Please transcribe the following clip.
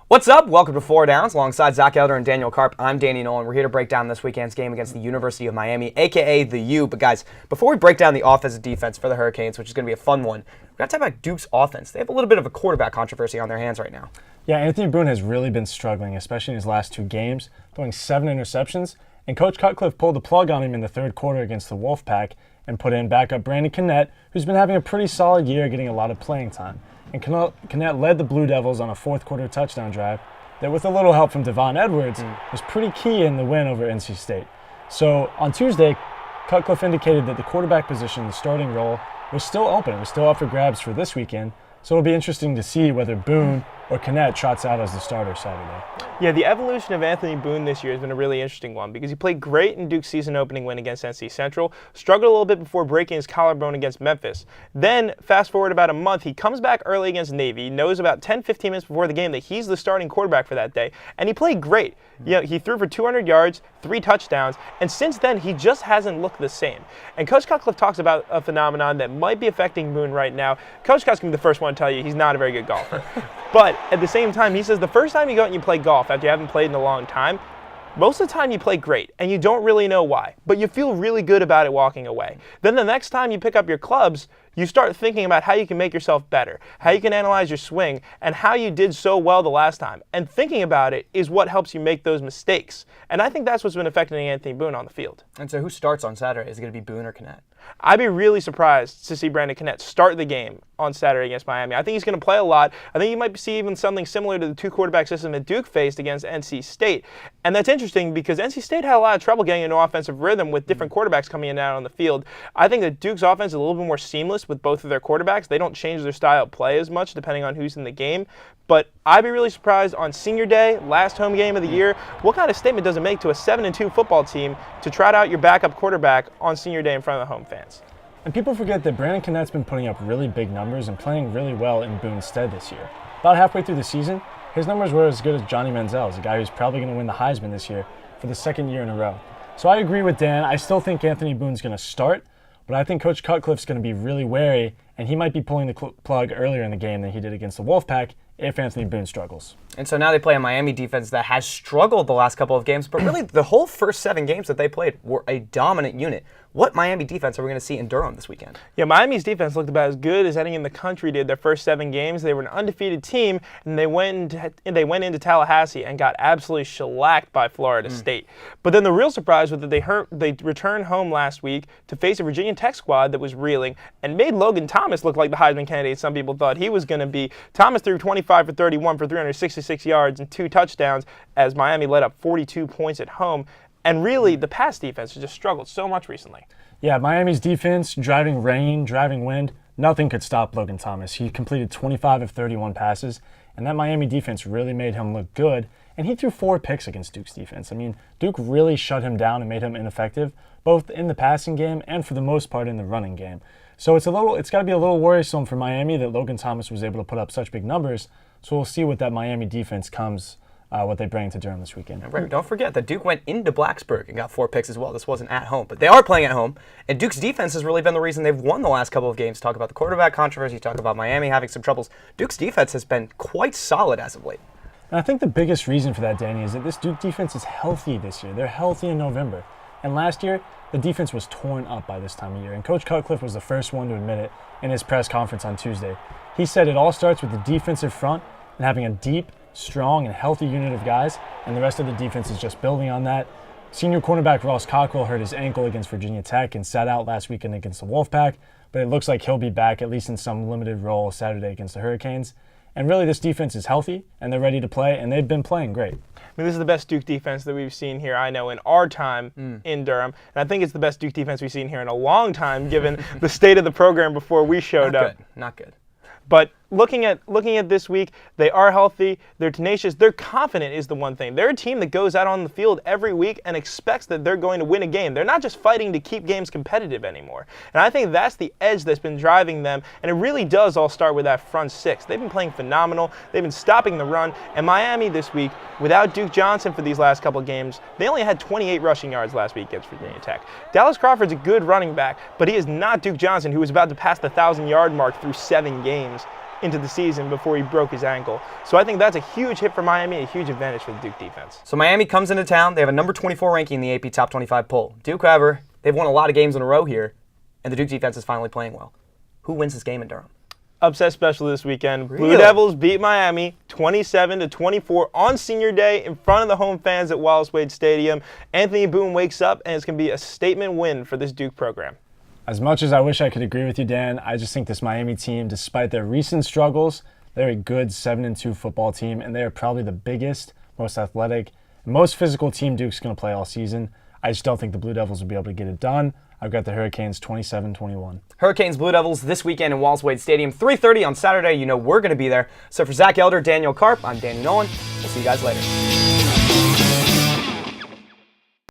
What's up? Welcome to Four Downs. Alongside Zac Elder and Daniel Carp, I'm Danny Nolan. We're here to break down this weekend's game against the University of Miami, a.k.a. the U. But guys, before we break down the offense and defense for the Hurricanes, which is going to be a fun one, we've got to talk about Duke's offense. They have a little bit of a quarterback controversy on their hands right now. Yeah, Anthony Boone has really been struggling, especially in his last two games, throwing 7 interceptions. And Coach Cutcliffe pulled the plug on him in the third quarter against the Wolfpack and put in backup Brandon Connett, who's been having a pretty solid year, getting a lot of playing time. And Connett led the Blue Devils on a fourth quarter touchdown drive that, with a little help from Devon Edwards, was pretty key in the win over NC State. So on Tuesday, Cutcliffe indicated that the quarterback position, the starting role, was still open. It was still up for grabs for this weekend. So it'll be interesting to see whether Boone or Connett trots out as the starter Saturday. Yeah, the evolution of Anthony Boone this year has been a really interesting one because he played great in Duke's season opening win against NC Central, struggled a little bit before breaking his collarbone against Memphis. Then, fast forward about a month, he comes back early against Navy. He knows about 10-15 minutes before the game that he's the starting quarterback for that day, and he played great. You know, he threw for 200 yards, 3 touchdowns, and since then, he just hasn't looked the same. And Coach Cutcliffe talks about a phenomenon that might be affecting Boone right now. Coach Cutcliffe can be the first one to tell you he's not a very good golfer. But at the same time, he says the first time you go out and you play golf after you haven't played in a long time, most of the time you play great, and you don't really know why, but you feel really good about it walking away. Then the next time you pick up your clubs, you start thinking about how you can make yourself better, how you can analyze your swing, and how you did so well the last time. And thinking about it is what helps you make those mistakes. And I think that's what's been affecting Anthony Boone on the field. And so who starts on Saturday? Is it going to be Boone or Connett? I'd be really surprised to see Brandon Connett start the game on Saturday against Miami. I think he's going to play a lot. I think you might see even something similar to the two-quarterback system that Duke faced against NC State. And that's interesting because NC State had a lot of trouble getting into offensive rhythm with different quarterbacks coming in and out on the field. I think that Duke's offense is a little bit more seamless with both of their quarterbacks. They don't change their style of play as much depending on who's in the game. But I'd be really surprised on senior day, last home game of the year, what kind of statement does it make to a 7-2 football team to trot out your backup quarterback on senior day in front of the home fans? And people forget that Brandon Connett's been putting up really big numbers and playing really well in Boone's stead this year. About halfway through the season, his numbers were as good as Johnny Manziel's, a guy who's probably going to win the Heisman this year for the second year in a row. So I agree with Dan. I still think Anthony Boone's going to start, but I think Coach Cutcliffe's going to be really wary, and he might be pulling the plug earlier in the game than he did against the Wolfpack if Anthony Boone struggles. And so now they play a Miami defense that has struggled the last couple of games, but really the whole first 7 games that they played were a dominant unit. What Miami defense are we going to see in Durham this weekend? Yeah, Miami's defense looked about as good as any in the country did their first 7 games. They were an undefeated team, and they went into Tallahassee and got absolutely shellacked by Florida State. But then the real surprise was that they returned home last week to face a Virginia Tech squad that was reeling and made Logan Thomas look like the Heisman candidate some people thought he was going to be. Thomas threw 25 for 31 for 366 yards and 2 touchdowns as Miami led up 42 points at home. And really, the pass defense has just struggled so much recently. Yeah, Miami's defense, driving rain, driving wind, nothing could stop Logan Thomas. He completed 25 of 31 passes, and that Miami defense really made him look good. And he threw 4 picks against Duke's defense. I mean, Duke really shut him down and made him ineffective, both in the passing game and for the most part in the running game. So it's got to be a little worrisome for Miami that Logan Thomas was able to put up such big numbers. So we'll see what that Miami defense what they bring to Durham this weekend. Right, don't forget that Duke went into Blacksburg and got 4 picks as well. This wasn't at home, but they are playing at home. And Duke's defense has really been the reason they've won the last couple of games. Talk about the quarterback controversy, talk about Miami having some troubles. Duke's defense has been quite solid as of late. And I think the biggest reason for that, Danny, is that this Duke defense is healthy this year. They're healthy in November. And last year, the defense was torn up by this time of year. And Coach Cutcliffe was the first one to admit it in his press conference on Tuesday. He said it all starts with the defensive front and having a deep, strong, and healthy unit of guys, and the rest of the defense is just building on that. Senior cornerback Ross Cockrell hurt his ankle against Virginia Tech and sat out last weekend against the Wolfpack, but it looks like he'll be back at least in some limited role Saturday against the Hurricanes. And really, this defense is healthy, and they're ready to play, and they've been playing great. I mean, this is the best Duke defense that we've seen here, I know, in our time in Durham. And I think it's the best Duke defense we've seen here in a long time, given the state of the program before we showed up. Not good. But looking at this week, they are healthy, they're tenacious, they're confident is the one thing. They're a team that goes out on the field every week and expects that they're going to win a game. They're not just fighting to keep games competitive anymore. And I think that's the edge that's been driving them, and it really does all start with that front 6. They've been playing phenomenal, they've been stopping the run, and Miami this week, without Duke Johnson for these last couple of games, they only had 28 rushing yards last week against Virginia Tech. Dallas Crawford's a good running back, but he is not Duke Johnson, who was about to pass the 1,000-yard mark through 7 games. into the season before he broke his ankle. So I think that's a huge hit for Miami, a huge advantage for the Duke defense. So Miami comes into town. They have a number 24 ranking in the AP Top 25 poll. Duke, however, they've won a lot of games in a row here, and the Duke defense is finally playing well. Who wins this game in Durham? Upset special this weekend. Really? Blue Devils beat Miami 27-24 on senior day in front of the home fans at Wallace Wade Stadium. Anthony Boone wakes up, and it's going to be a statement win for this Duke program. As much as I wish I could agree with you, Dan, I just think this Miami team, despite their recent struggles, they're a good 7-2 football team, and they are probably the biggest, most athletic, and most physical team Duke's going to play all season. I just don't think the Blue Devils will be able to get it done. I've got the Hurricanes 27-21. Hurricanes Blue Devils this weekend in Wallace Wade Stadium, 3:30 on Saturday. You know we're going to be there. So for Zac Elder, Daniel Carp, I'm Danny Nolan. We'll see you guys later.